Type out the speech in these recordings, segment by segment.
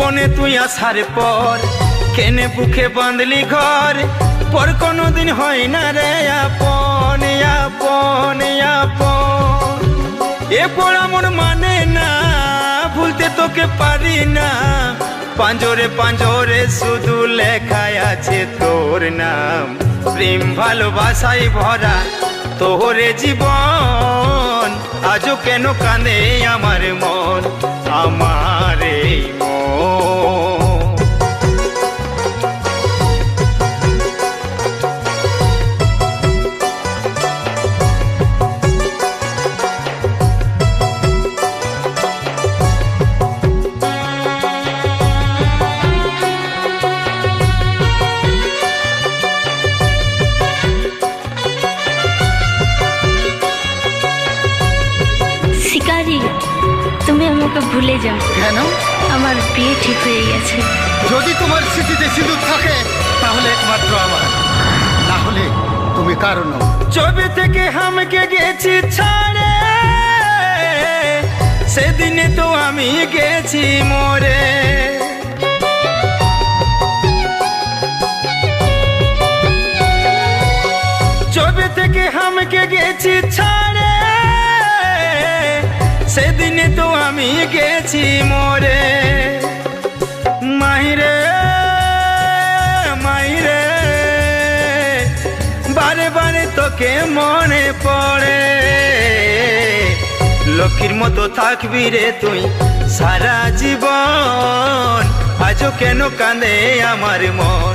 জীবনে তুই আসার পর কেনে বুকে বাঁধলি ঘর, পর কোনোদিন হয় না রে আপন আপন আপন। এ পড়া মন মানে না, ভুলতে তোকে পারি না, পাঁজরে পাঁজরে শুধু লেখায় আছে তোর নাম। প্রেম ভালোবাসায় ভরা তোরে জীবন, আজও কেন কাঁদে আমার মন, আমার এই মন। তুমি আমাকে ভুলে যাও। কেন? আমার বিয়ে ঠিক হয়ে গেছে। যদি তোমার স্মৃতিতে সিঁদুর থাকে তাহলে একমাত্র আমার, না হলে তুমি কারণ। ছবি থেকে আমাকে গেছি ছাড়ে, সেদিনে তো আমি গেছি মরে। ছবি থেকে আমাকে গেছি ছাড়ে, সেদিনে তো আমি গেছি মরে। মাইরে মাইরে বারে বারে তোকে মনে পড়ে, লক্ষ্মীর মতো থাকবি রে তুই সারা জীবন, আজও কেন কাঁদে আমার মন,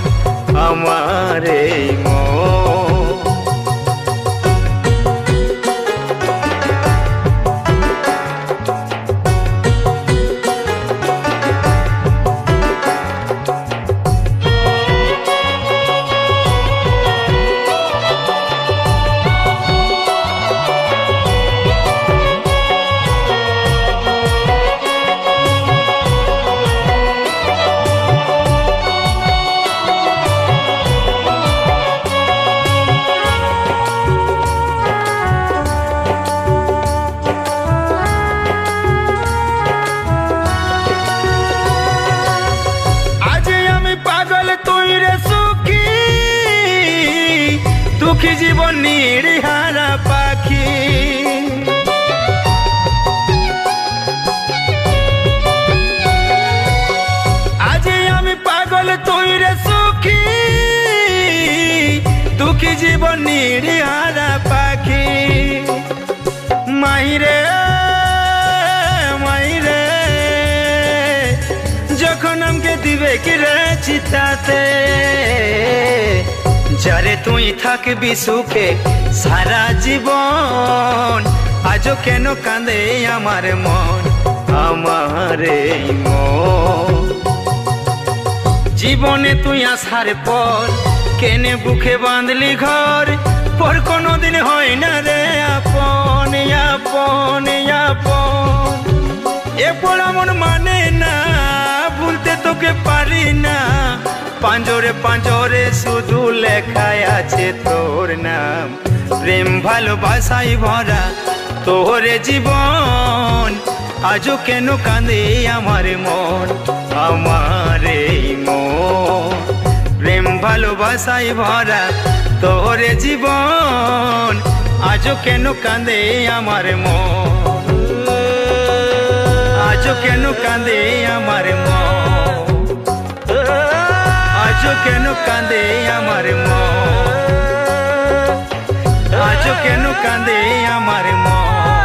আমার এই মন। দুঃখী জীবন নির্হারা পাখি, আজ আমি পাগল তুই রে সুখী, দুঃখী জীবন নির্হারা পাখি। মাইরে মাইরে যখন আমাকে দিবে কি রে চিতাতে, যারে তুই থাকবি সুখে সারা জীবন, আজও কেন কাঁদে আমার মন, আমার এই মন। জীবনে তুই আসার পর কেনে বুকে বাঁধলি ঘর, পর কোনোদিন হয় না রে আপন আপন আপন। এ পড়া মন মানে না, ভুলতে তোকে পারি না, পাঁজরে পাঁজরে শুধু লেখায় আছে তোর নাম। প্রেম ভালোবাসায় ভরা তোরে জীবন, আজও কেন কাঁদে আমার মন, আমার এই মন। প্রেম ভালোবাসায় ভরা তোরে জীবন, আজও কেন কাঁদে আমার মন, আজও কেন কাঁদে আমার মন, আজও কেন কাঁদে আমার মন, আজও কেন কাঁদে আমার মন।